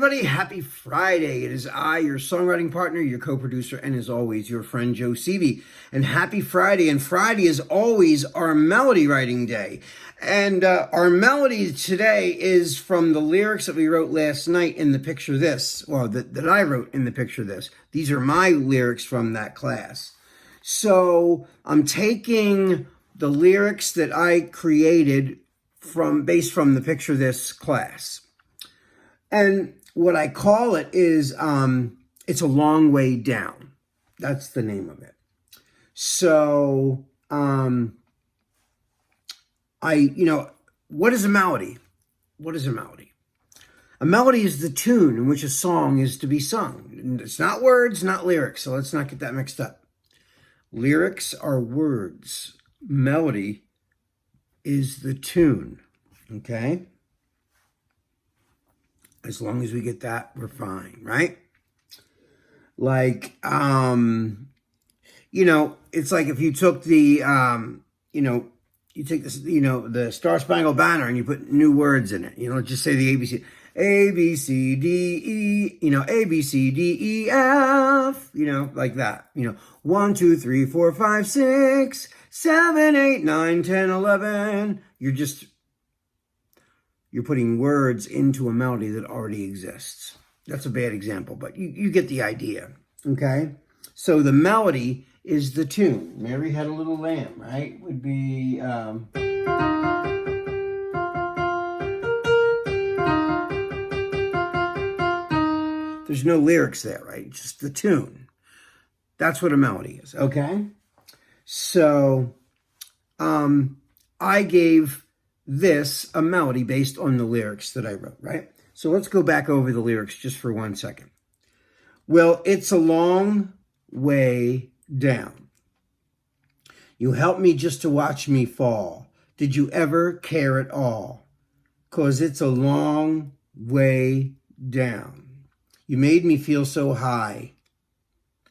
everybody. Happy Friday. It is I, your songwriting partner, your co-producer, and as always, your friend Joe Seavey. And happy Friday. And Friday is always our melody writing day. And our melody today is from the lyrics that we wrote last night in the Picture This. Well, that I wrote in the Picture This. These are my lyrics from that class. So I'm taking the lyrics that I created based from the Picture This class. And what I call it is, it's a long way down. That's the name of it. So, what is a melody? What is a melody? A melody is the tune in which a song is to be sung. And it's not words, not lyrics, so let's not get that mixed up. Lyrics are words. Melody is the tune, okay? As long as we get that, we're fine, right? Like, it's like if you took the, you take this, the Star Spangled Banner and you put new words in it. Just say the ABC. A, B, C, D, E, A, B, C, D, E, F, like that. 1, 2, 3, 4, 5, 6, 7, 8, 9, 10, 11. You're putting words into a melody that already exists. That's a bad example, but you get the idea, okay? So the melody is the tune. Mary Had a Little Lamb, right? Would be... There's no lyrics there, right? Just the tune. That's what a melody is, okay? So I gave this a melody based on the lyrics that I wrote, right? So let's go back over the lyrics just for 1 second. Well, it's a long way down. You helped me just to watch me fall. Did you ever care at all? 'Cause it's a long way down. You made me feel so high.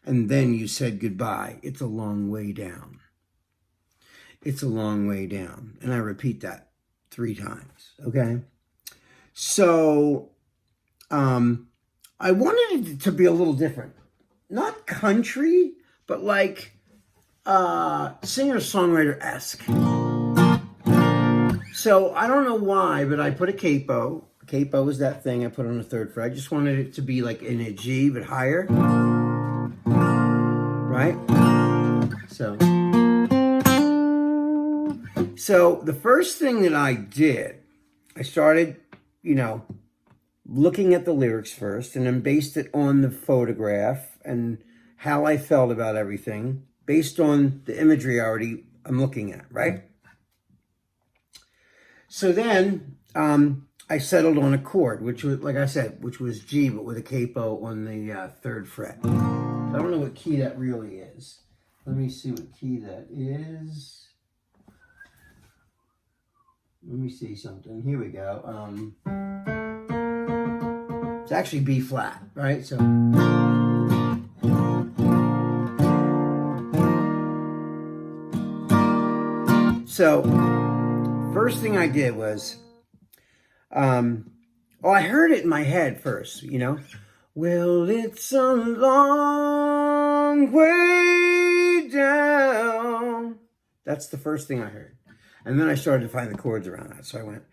And then you said goodbye. It's a long way down. It's a long way down. And I repeat that 3 times, okay? So, I wanted it to be a little different. Not country, but like singer-songwriter-esque. So, I don't know why, but I put a capo. Capo is that thing I put on the 3rd fret. I just wanted it to be like in a G, but higher. Right? So the first thing that I did, I started, looking at the lyrics first and then based it on the photograph and how I felt about everything based on the imagery I'm looking at, right? So then I settled on a chord, which was, like I said, which was G, but with a capo on the 3rd fret. So I don't know what key that really is. Let me see what key that is. Let me see something. Here we go. It's actually B flat, right? So first thing I did was, I heard it in my head first, Well, it's a long way down. That's the first thing I heard. And then I started to find the chords around that. So I went,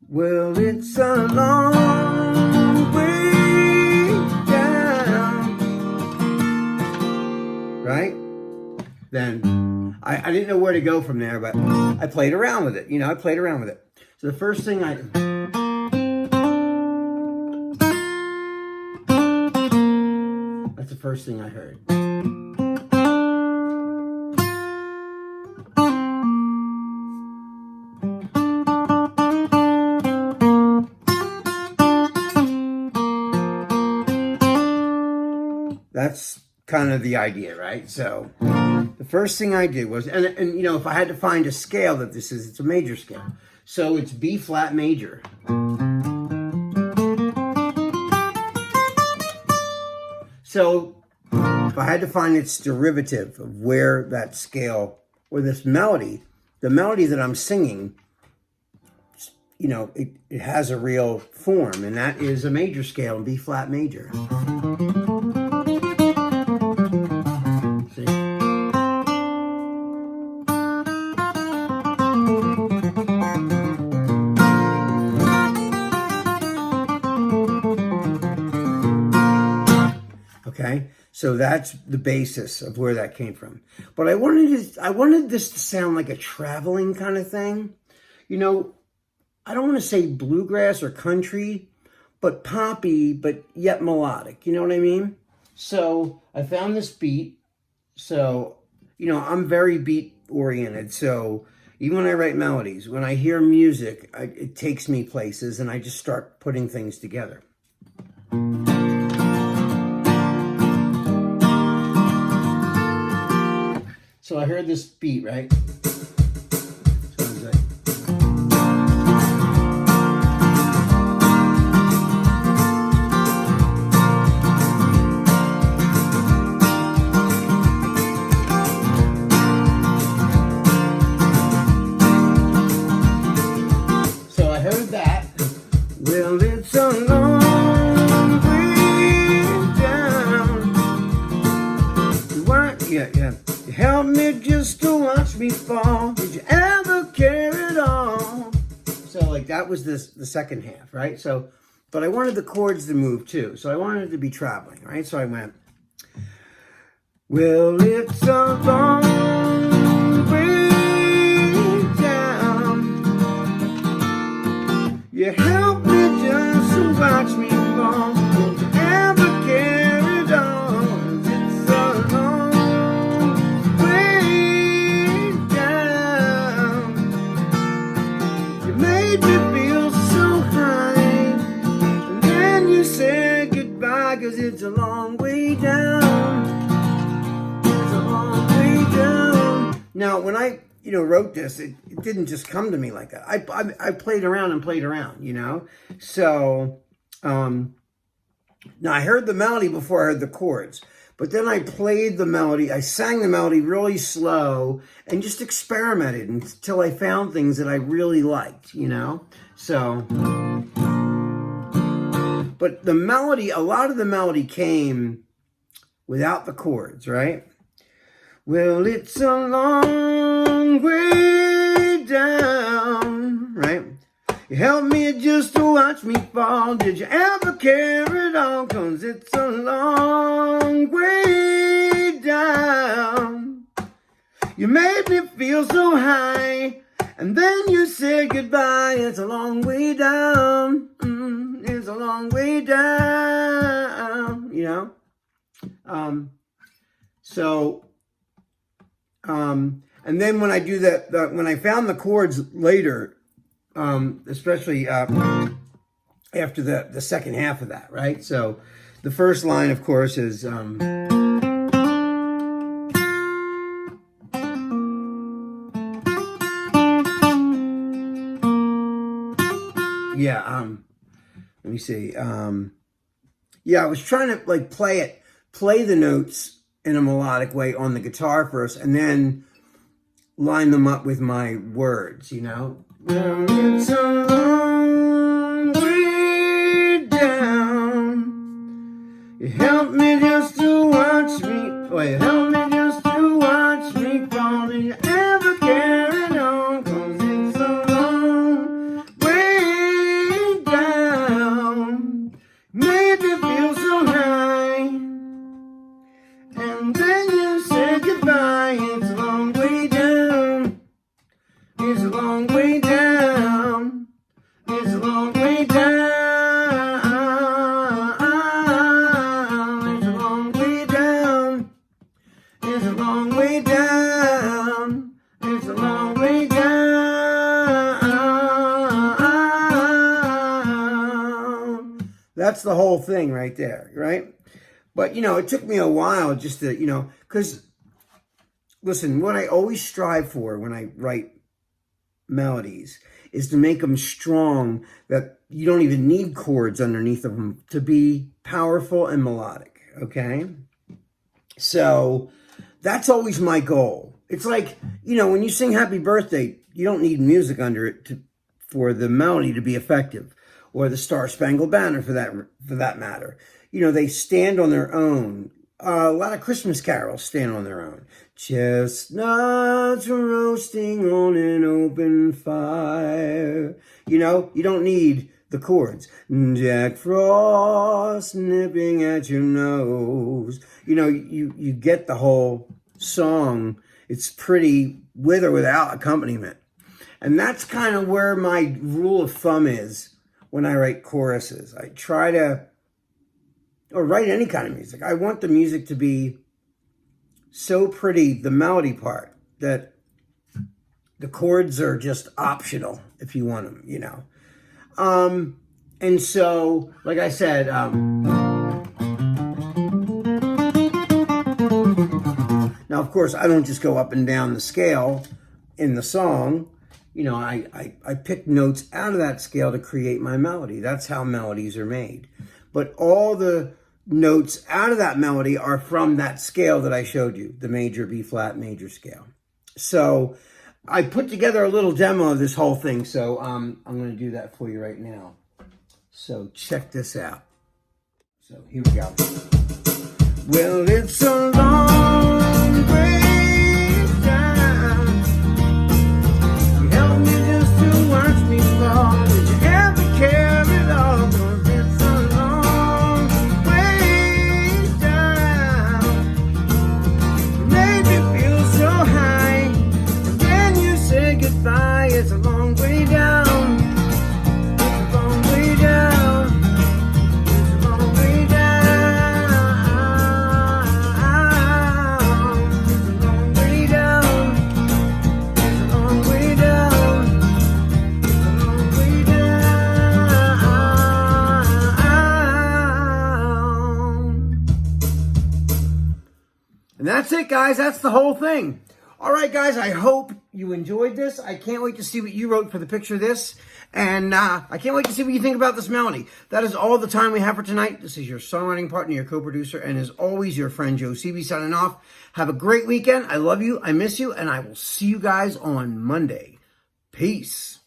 well, it's a long way down. Right? Then I didn't know where to go from there, but I played around with it. I played around with it. So the first thing that's the first thing I heard. That's kind of the idea, right? So the first thing I did was, and if I had to find a scale that this is, it's a major scale. So it's B flat major. So if I had to find its derivative of where that scale or this melody, the melody that I'm singing it has a real form, and that is a major scale in B flat major. See? Okay, so that's the basis of where that came from. But I wanted this to sound like a traveling kind of thing. I don't want to say bluegrass or country, but poppy, but yet melodic. You know what I mean? So I found this beat. So, I'm very beat oriented. So even when I write melodies, when I hear music, it takes me places and I just start putting things together. So I heard this beat, right? So I was like, so I heard that. Well, it's a long way down. Yeah. You helped me just to watch me fall. Did you ever carry it on? So like that was the second half, right? So, but I wanted the chords to move too. So I wanted it to be traveling, right? So I went, well, it's a long way down. You helped me just to watch me fall. Did you ever carry it on? Cause it's a long way down. It's a long way down. Now, when I, wrote this, it didn't just come to me like that. I played around and played around, So, now I heard the melody before I heard the chords. But then I played the melody, I sang the melody really slow and just experimented until I found things that I really liked, So... But the melody, a lot of the melody came without the chords, right? Well, it's a long way down, right? You helped me just to watch me fall. Did you ever carry it on? 'Cause it's a long way down. You made me feel so high, and then you said goodbye. It's a long way down. It's a long way down, and then when I do that, when I found the chords later, especially after the second half of that, right? So the first line, of course, is let me see. I was trying to play the notes in a melodic way on the guitar first, and then line them up with my words, Well, it's a long way down. You helped me just to watch me. You helped me just to watch me fall. Did you ever carry on? 'Cause it's a long way down. Made me feel so high, and then you said goodbye. It's a long way down. It's a long way down. It's a long way down. It's a long way down. It's a long way down. It's a long way down. That's the whole thing right there, right? But, it took me a while just to, because, listen, what I always strive for when I write melodies is to make them strong, that you don't even need chords underneath of them to be powerful and melodic, okay? So that's always my goal. It's like, when you sing Happy Birthday, you don't need music under it for the melody to be effective, or the Star Spangled Banner for that matter. You know, they stand on their own. A lot of Christmas carols stand on their own. Chestnuts roasting on an open fire. You know, you don't need the chords. Jack Frost nipping at your nose. You know, you get the whole song. It's pretty with or without accompaniment. And that's kind of where my rule of thumb is when I write choruses. I try to, or write any kind of music, I want the music to be so pretty, the melody part, that the chords are just optional if you want them, you know. And so, like I said, now, of course, I don't just go up and down the scale in the song. You know, I pick notes out of that scale to create my melody. That's how melodies are made. But all the notes out of that melody are from that scale that I showed you, the major B flat major scale. So I put together a little demo of this whole thing. So I'm going to do that for you right now. So check this out. So here we go. Well, it's a long way down. You help me just to watch me fall. Did you ever care at all? 'Cause it's a long way down. You made me feel so high, and then you said goodbye. It's a long way down. It's a long way down. It's a long way down. It's a long way down. It's a long way down. It's a long way down. And that's it, guys. That's the whole thing. All right, guys, I hope you enjoyed this. I can't wait to see what you wrote for the picture of this. And I can't wait to see what you think about this melody. That is all the time we have for tonight. This is your songwriting partner, your co-producer, and as always, your friend Joe Seavey signing off. Have a great weekend. I love you. I miss you. And I will see you guys on Monday. Peace.